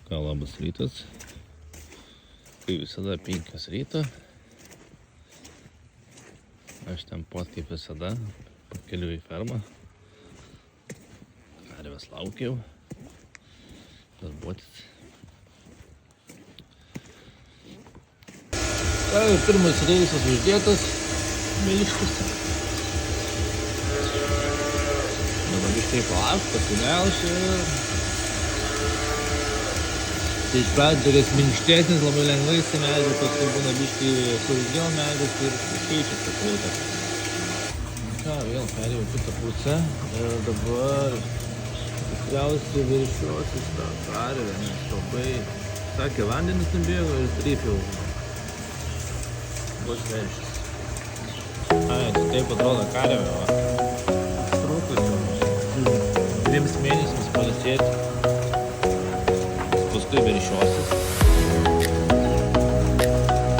Ką, labas rytas. Kaip visada 5 ryto. Aš ten pat kaip visada, pakeliu į fermą. Karvės laukiau. Darbuotis. Pirmas reisas uždėtas. Miliškis. Dabar biškai palauk, pasimelšiu. Tai iš pradžių tokias minkštesnis, labai lengvai įsimeldžia, paskui būna biškai ilgiau meldės ir keičia tą laiką. Ką, vėl perėjau kitą pusę ir dabar tikriausiai viršiuosis tą karvę, nes labai, sakė, vandenis nubėgo ir taip jau bus veršis. Ai, taip atrodo karvė, va. Strukus jau 2 mėnesiams pailsėti. Paskui veršiosis.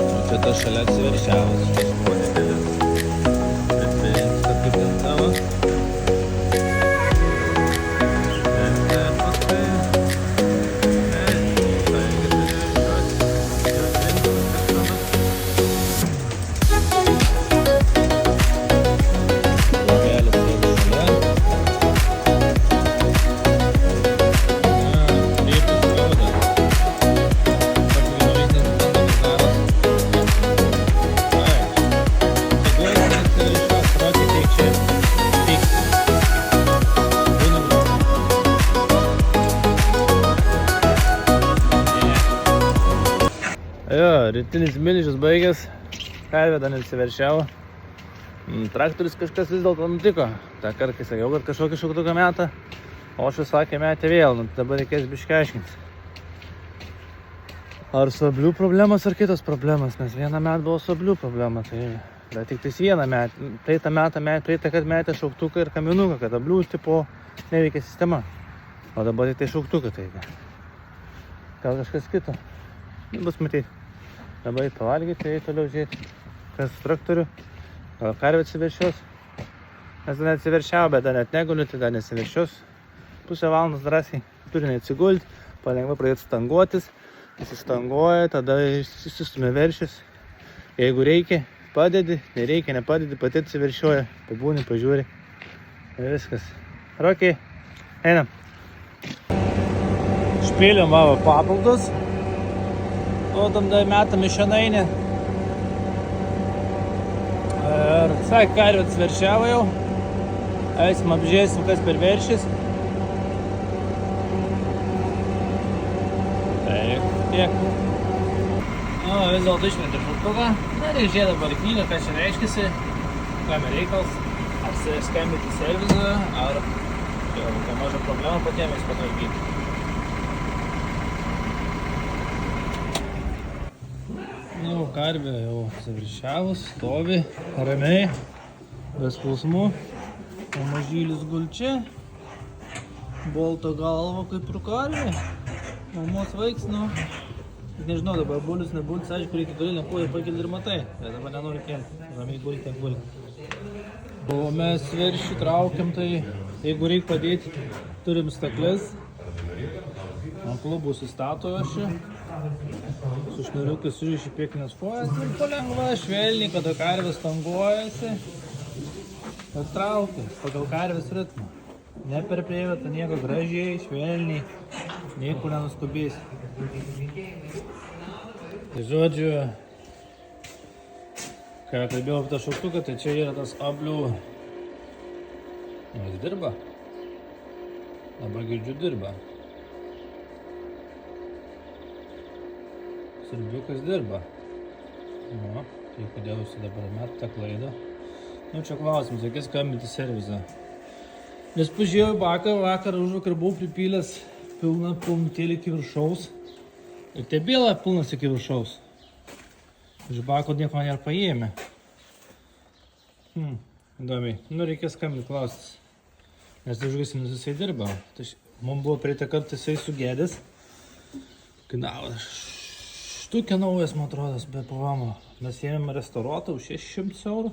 O čia tas šalia atsiveršiavas. Čia su ponedėlis. Bet vėlinską kaip ten tavo. Jo, rytinis milžis baigęs, karvė dar nesiveršiavo. Traktorius kažkas vis dėlto nutiko. Ta kartą sakiau, kad kažkokį šauktuką metą, o šis sakė metė vėl, dabar reikės biškai aiškinti. Ar soblių problemas, ar kitos problemas, nes vieną metą buvo soblių problema, tai bet tik tais vieną metą. Praeitą kad metė šauktuką ir kaminuką, kad ablių tipo neveikia sistema. O dabar tik tai šauktuką tai. Gal kažkas kito. Bus matyti. Dabar pavalgyti, toliau žiūrėti, kas su traktoriu. Gal karvė atsiveršios. Nes dar neatsiveršiavo, bet dar net neguliu, tai dar nesiveršios. Pusę valandos drąsiai turi neatsigulti, palengva pradėti stanguotis. Įsistanguoja, tada išsistumė veršis. Jeigu reikia, padedi, nereikia, nepadedi, pati atsiveršioja. Pabūni, pažiūri. Ir viskas. Rokiai, einam. Špėliam vavo papildus. Duodam dar metam į šanainę. Ir sakė, karvė atsiveršiavo jau. Eisim apžiūrėsim, kas per veršis. Taip, tiek. Vis dėlto išmetė šauktuką. Dar ir žiūrė dabar knygą, kas čia reiškiasi. Kam reikals. Ar skambinti į servizą, ar kokia maža problema patiems patvarkyti. Jau karvė jau atsiveršiavus, stovi ramiai, be skausmų. O mažylis gulčia, bolto galva kaip ir karvė. Mamos vaiksnu. Nežinau, dabar bulius, nebulius, aišku, reikia gali nepuoja pakeli ir matai. Bet dabar nenori kelti, ramiai gulti, gulti. O mes veršį traukiam, tai jeigu reikia padėti, turim stakles. Ant klubų sustato aš čia. Su šnuriukai suriši piekinės kojas ir palengva, švelniai, kada karvės stanguojasi. Ir traukia pagal karvės ritmą. Ne per prievietą, nieko gražiai, švelniai, niekur nenuskubėsi. Tai žodžiu, ką kalbėjau apie tą šauktuką, tai čia yra tas ablių. Jis dirba. Dabar girdžiu dirba. Sarbiukas dirba. Nu, tai kodėl jūs dabar met tą klaidą? Nu, čia klausimas, reikės skambinti servizą. Nes pažiūrėjau vakar užvakar buvau pripylęs pilną pilnutėlį iki viršaus. Ir tebėla pilnas iki viršaus. Iš bako nieko nėra paėmę. Įdomiai. Nu, reikės skambinti klausytis. Nes tai užgaisim jisai dirba. Tai mums buvo praeitą kartą jisai sugedęs. Kainavo štukė naujas, man atrodo, be PVM. Mes ėmėme restauruotą už 600 eurų.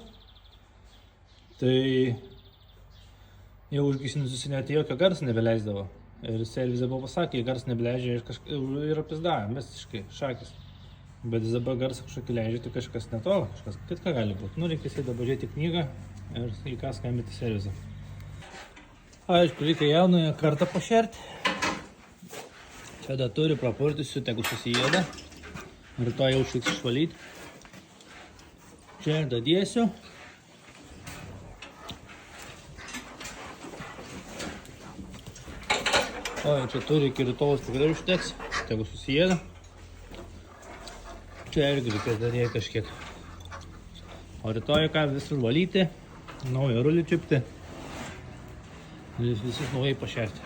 Tai jau užgaisinus jisai net jokio garsą nebeleisdavo. Ir servizė buvo pasakė, jį gars nebleidžia ir apizdavė, visiškai šakis. Bet jis dabar garsą kažkokį leidžia, tai kažkas ne to, kažkas kitką gali būti. Nu, reikia dabar žiūrėti knygą ir į ką skambinti servizą. Aišku, reikia jaunoje kartą pašerti. Čia dar turi prapurtysiu, tegu susijėda. Rytoj jau šiks išvalyti. Čia dadėsiu. O, čia turi iki rytojus tikrai užteks, tegu susijėda. Čia irgi reikės daryti kažkiek. O rytoj ką visur valyti, naują rulį čiupti ir visus naujai pašerti.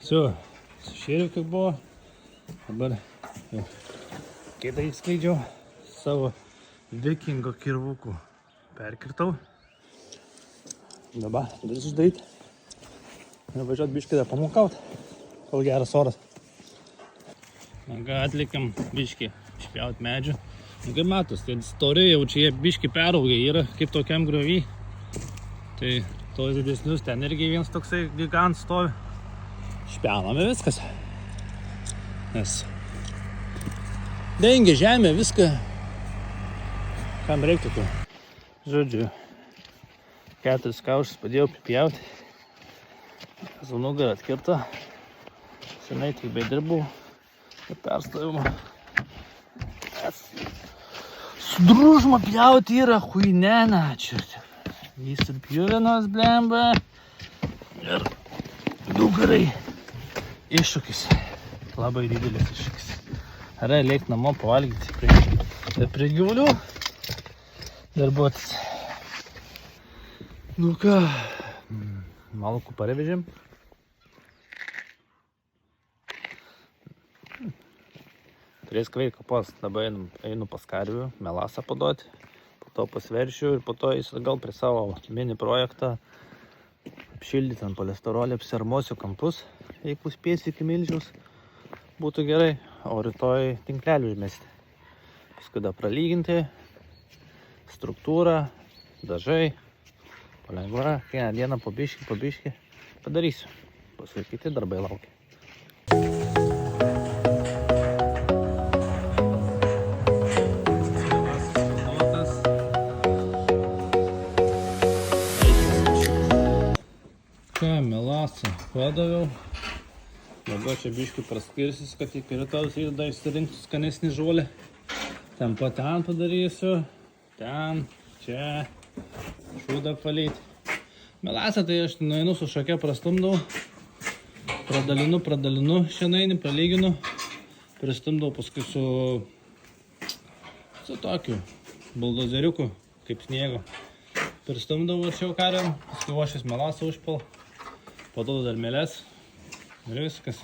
Sušėriau kaip buvo. Dabar jau kitą įskleidžiau savo vikingo kirvukų. Perkirtau. Dabar duris uždaryti. Ir važiuot biškį dar pamukaut, kol geras oras. Atlikim biškį išpjaut medžių. Kaip matos, tai stori jau čia jie biškį peraugai yra kaip tokiam griovy. Tai tos didesnius ten irgi vienas toksai gigant stovi. Išpjauname viskas. Nes dengia žemė viską. Kam reiktų to? Žodžiu, 4 kaušus padėjau pripjauti. Su nugarą atkirto. Senai tik bei dirbau. Perstavimo. Sudružma pjauti yra huinena, čiurti. Jis atpjuvinos blemba. Ir nugarai iššūkis. Labai didelis iššūkis. Yra leik namo pavalgyti prie gyvulių. Darbuotis. Nu ką, malkų parevežėm. Turės kvei kapos, dabar einu pas karvių, melasą paduoti, po to pasveršiu ir po to jis gal prie savo mini projektą apšildyti ant polesterolį, apsiarmosiu kampus, jeigu spėsiu iki milžiaus, būtų gerai, o rytoj tinklelį užmesti. Paskui dar pralyginti, struktūrą, dažai, palengva, kiekvieną dieną po biškį padarysiu. Paskui kiti darbai laukia. Melasą padaviau. Dabar čia biškį praskirsis, kad iki rytojus dar išsirinktų skanesnį žolę. Ten padarysiu. Ten, čia. Šūdą apvalyti. Melasą tai aš nueinu su šake prastumdau. Pradalinu šianainį, pralyginu. Pristumdau paskui su tokiu buldozeriuku, kaip sniego. Pristumdau arčiau karėm, paskui vošis melasą užpil. Paduodu dar mėlės ir viskas.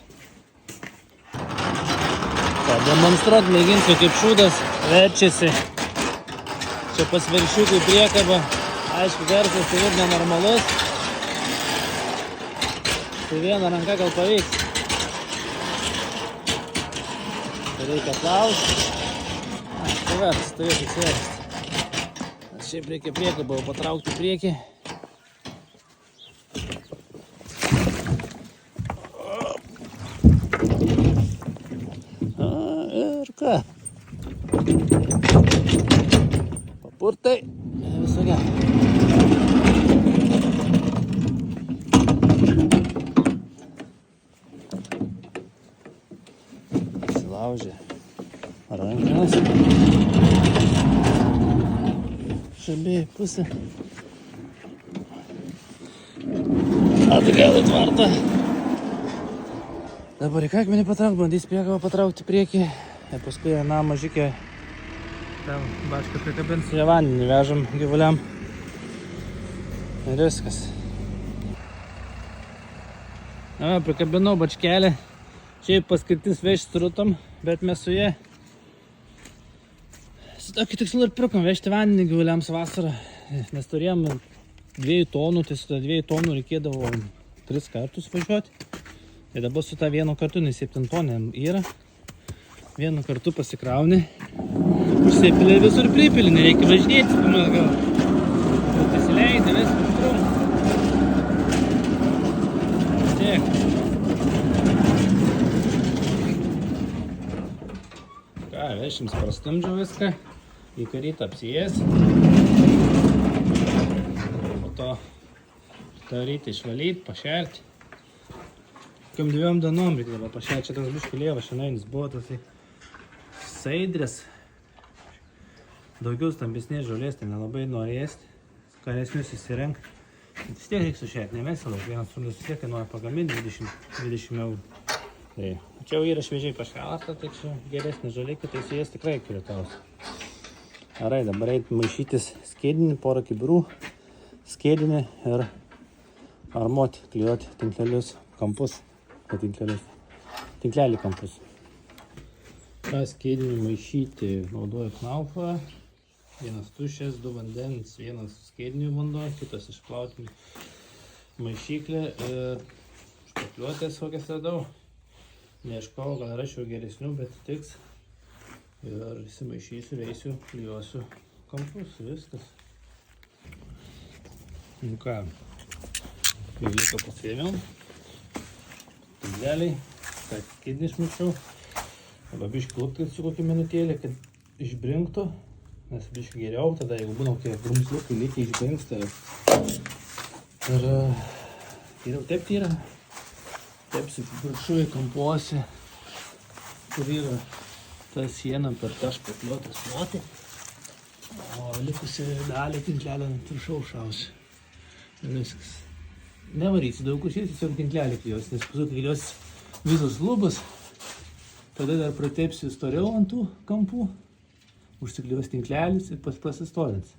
Pademonstruot mėginsiu, kaip šūdas verčiasi. Čia pasveršiukui priekaba. Aišku, garsas tai ir nenormalus. Tai viena ranka gal pavyks. Tai reikia plausti. Tai vertas, turėtų įsiversti. Šiaip reikia priekabą patraukti priekį. Ir ką? Papurtai. Viso gero. Įsilaužė rankas. Šabiai pusė. Atgal į tvartą. Dabar į akmenį patraukt, bandys priekabą patraukti priekį. Ir paskui na mažikė ten bačką prikabinsiu, ją vandenį vežam gyvuliam. Ir viskas. Na, prikabinau bačkelį. Šiaip paskirtis vežti strutom, bet mes su jie su tokį tikslu ir pirkom vežti vandenį gyvuliams vasarą. Nes turėjom 2 tonų, tai su ta 2 tonų reikėdavo 3 kartus važiuoti. Ir dabar su ta 1 kartu, nes 7 tonėm yra. 1 kartu pasikrauni, užsipilė visur pripilį, nereikia važinėtis, pamal gal. Pasileidai, viskas trum. Tiek. Ką, vešims prastumdžiu viską, į rytą apsijęs. Po to rytą išvalyti, pašerti. Kam 2 dienom reikia dabar pašerti, čia tas biškų lievas šiandienis buvo tas saidrės. Daugiau stambesnės žolės, tai nelabai norėsti, skanesnius įsirenk. Vis tiek reikia sušerti, ne mes daug, vienas sundas vis tiek kainuoja pagaminti 20 eurų. Tai čia jau yra šviežiai pašelata, tai čia geresnė žolėkė, tai su jas tikrai kiritaus. Gerai, dabar reikia maišytis skėdinį, porą kibirų, skėdinį ir armuoti, klijuoti tinklelius, kampus, tinklelį kampus. Ką skėdinį maišyti, naudoju knaufą, vienas tuščias, 2 vandens, vienas skėdinių vanduo, kitas išplauti maišyklę ir špakliuotės kokias radau. Neieškau, gal rašiau geresnių, bet tiks. Ir įsimaišysiu, veisiu, klijuosiu kampus, viskas. Nu ką, kailiuką pasėmiau, tinkleliai, ką skėdinį išmušiau. Arba biškį luktelsiu kokį minutėlį, kad išbrinktų, nes biškį geriau, tada jeigu būna kokie grumsliukai likę išbrinksta. Ir geriau tepti yra. Tepsiu viršuje kampuose, kur yra ta siena per tą špakliuotą slotį. O likusi dalį tinklelį ant viršaus šausiu. Ir viskas. Nevarysiu daug užsėti, tiesiog tinklelį klijuos, nes paskui klijuos visos lubos. Tada dar pratepsiu storiau ant tų kampų, užsiklijuos tinklelis ir pasistorins.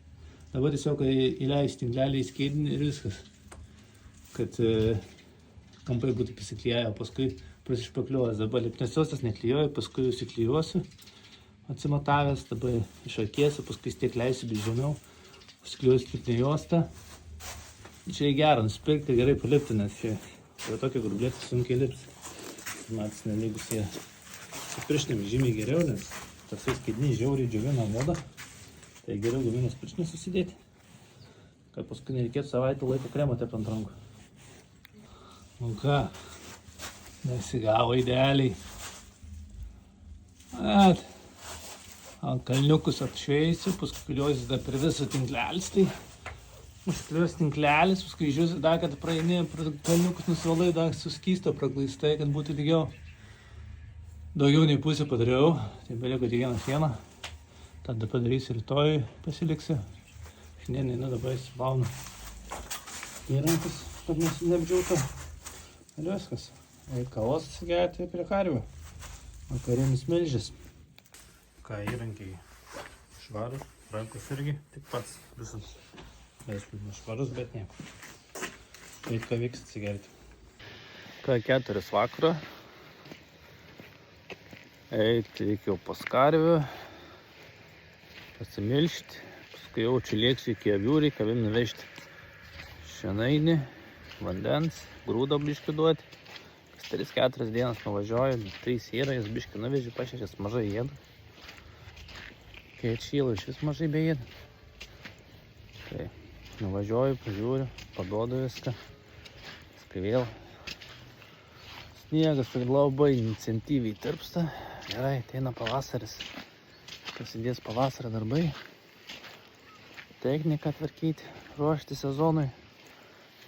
Dabar tiesiog įleisiu tinklelį į skėdinį ir viskas. Kad kampai būtų prisiklijuoja, o paskui prasišpakliuos. Dabar lipnesosios neklijuoju, paskui užsiklijuosiu, atsimatavęs, dabar išarkėsiu, paskui tiek leisiu bil žemiau, užsiklijuosiu lipnę juostą. Čia gerą nusipirkti, gerai palipti, nes čia tokia grublėta sunkiai lips. Matas nelygus jie. Su pirštinėmis žymiai geriau, nes tas skėdinys žiauriai džiovina odą. Tai geriau guminės pirštinės susidėti, kad paskui nereikėtų savaitę laiko kremo tepti ant rankų. Nu ką, nesigavo idealiai. Ant kalniukus atšveisiu, paskui klijuosi dar per visą tinklelis, tai užklijuosi tinklelis, paskui žiūrėsi dar, kad praeini, kalniukus nusivalai, dar suskysto praglaistai, kad būtų lygiau. Daugiau nei pusę padariau, tai beliko tik vieną sieną. Tada padarysiu rytoj, pasiliksiu. Šiandien dabar įsiplaunu įrankius, kad neapdžiautų. Ir viskas. Kavos atsigerti prie karvių. Vakarinis milžis. Ką įrankiai švarus, rankos irgi tik pats visus. Aišku, nešvarus, bet nieko. Tai ką vyks atsigerti. Ką 4 vakaro. Eiti reikia pas karvių. Pasimilšti. Paskui jau čia lėksiu iki avių, reikia avim nuvežti šienainį, vandens, grūdo biškį duoti. Kas 3-4 dienas nuvažiuoju, 3 yra, jis biškį nuvežiu, pašešęs mažai ėda. Kai atšyla, iš vis mažai beėda. Tai nuvažiuoju, pažiūriu, paduodu viską. Paskui vėl. Sniegas tai labai intensyviai tirpsta. Gerai, ateina pavasaris. Prasidės pavasario darbai. Techniką tvarkyti, ruošti sezonui.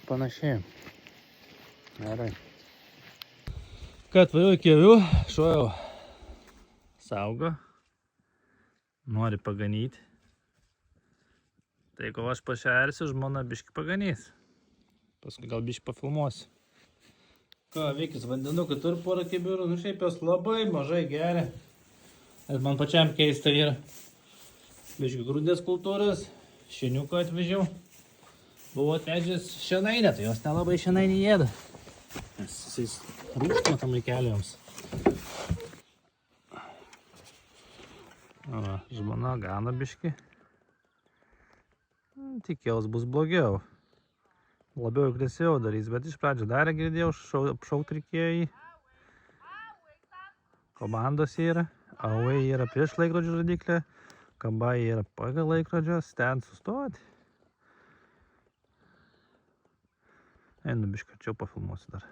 Panašiai. Gerai. Ką atvažiuoju iki avių, šuo jau saugo. Nori paganyti. Tai kol aš pašersiu, žmona biškį paganys. Paskui gal biškį pafilmuosiu. Ką, veikis vandenukai turi porą kibirų, nu šiaip jos labai mažai geria. Ir man pačiam keista yra. Biškį grūdės kultūras, šieniuką atvežiau. Buvo atvežęs šienainę, tai jos nelabai šienainį ėda. Nes jis rūkšt matomai keliams. Žmona gana biškį. Tikėjaus bus blogiau. Labiau agresiau darys, bet iš pradžio darė, girdėjau, apšaukt reikėjo jį. Komandos yra. Auai yra prieš laikrodžio rodiklę. Kambai yra pagal laikrodžios. Ten sustoti. Einu biškį arčiau pafilmuosiu dar.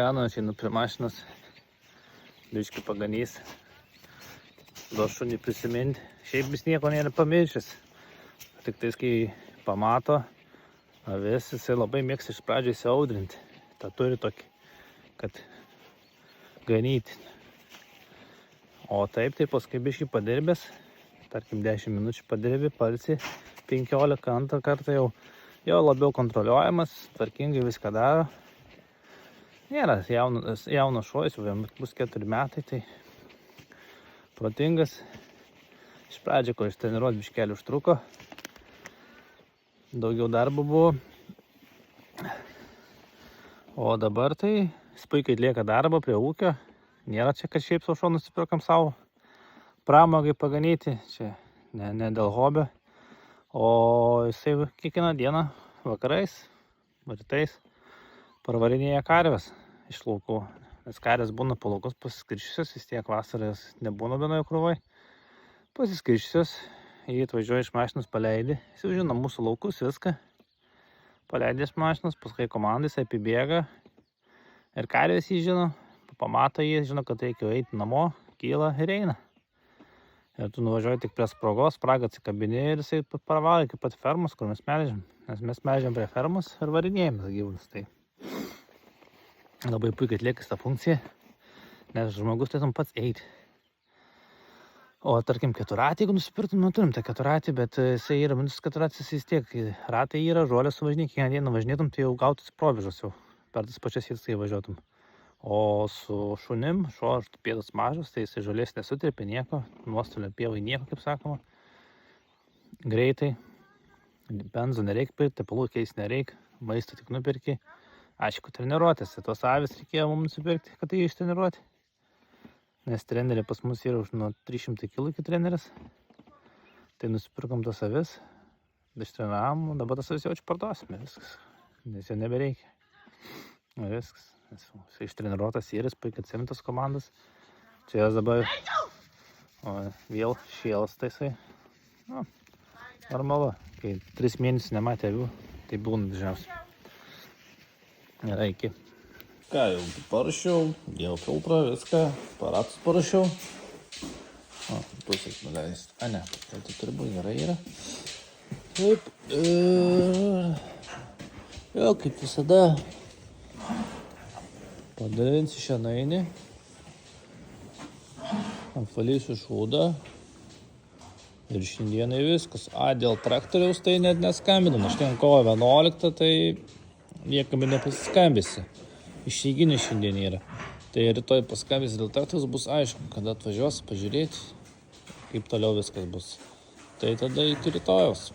Kūreno, čia prie mašinos. Biškį paganys. Duos šunį prisiminti. Šiaip vis nieko nėra pamiršęs. Tik tais, kai pamato avis, jisai labai mėgsta iš pradžių įsiaudrinti. Ta turi tokį, kad ganyti. O taip, tai paskui biškį padirbęs, tarkim 10 minučių padirbi, palsi 15 antrą kartą jau labiau kontroliuojamas, tvarkingai viską daro. Nėra jaunas šuo, jis bus 4 metai, tai protingas. Iš pradžio, ko ištreniruot biškelį užtruko, daugiau darbo buvo. O dabar tai jis puikiai atlieka darbą prie ūkio. Nėra čia, kad šiaip sau šuo nusipirkam savo pramogai paganyti, čia ne dėl hobio. O jisai kiekvieną dieną vakarais, rytais parvarinėja karves iš laukų. Nes karvės būna po laukus pasiskirščiusios, vis tiek vasaras nebūna vienoje krūvoj. Pasiskirščiusios, jį atvažiuoja iš mašinos, paleidi. Jis jau žino mūsų laukus, viską. Paleidė iš mašinos, paskui komandai jis apibėga. Ir karvės jį žino, pamato jį, žino, kad reikia eiti namo, kyla ir eina. Ir tu nuvažiuoji tik prie spragos, spragą atsikabini ir jisai pravalai iki pat fermos, kur mes melžiam. Nes mes melžiam prie fermos ir varinėjame gyvūnus. Tai labai puikiai atlieka tą funkciją, nes žmogus turėtum pats eiti. O tarkim keturatį, jeigu nusipirtum, turim tą keturatį, bet jisai yra minus keturatis vis tiek. Ratai yra, žolės suvažinė, kiekvieną dieną važinėtum, tai jau gautųsi provėžos jau per tas pačias vietas, kai važiuotum. O su šunim, šuo pėdas mažas, tai jisai žolės nesutrėpė nieko, nuostolio pievai nieko, kaip sakoma. Greitai, benzo nereikia pirkti, tepalų keist nereikia, maisto tik nupirki. Aišku, treniruotės, tos avis reikėjo mums nusipirkti, kad tai ištreniruoti. Nes trenerė pas mus yra už nuo 300 kg iki treneris. Tai nusipirkom tos avis, ištreniravom, dabar tas avis jau čia parduosime, viskas. Nes jau nebereikia. Viskas. Jis ištreniruotas įris, puikiai atsimintas komandas. Čia jos dabar vėl šėlas taisai. Normalu, kai 3 mėnesius nematė avių, tai būna dažniausiai. Gerai, iki. Ką, jau parašiau, jau filtrą, viską, aparatus parašiau. O, pusės nuleist. A, ne, tai turi būti gerai yra. Taip, ir... Jo, kaip visada. Padarinsiu šianainį. Apvalysiu šūdą. Ir šiandienai viskas. Dėl traktoriaus tai net neskambinam. Šiandien kovo 11, tai niekam nepasiskambisi. Išeiginė šiandien yra. Tai rytoj paskambisi dėl traktoriaus, bus aišku, kada atvažiuos pažiūrėti, kaip toliau viskas bus. Tai tada iki rytojaus.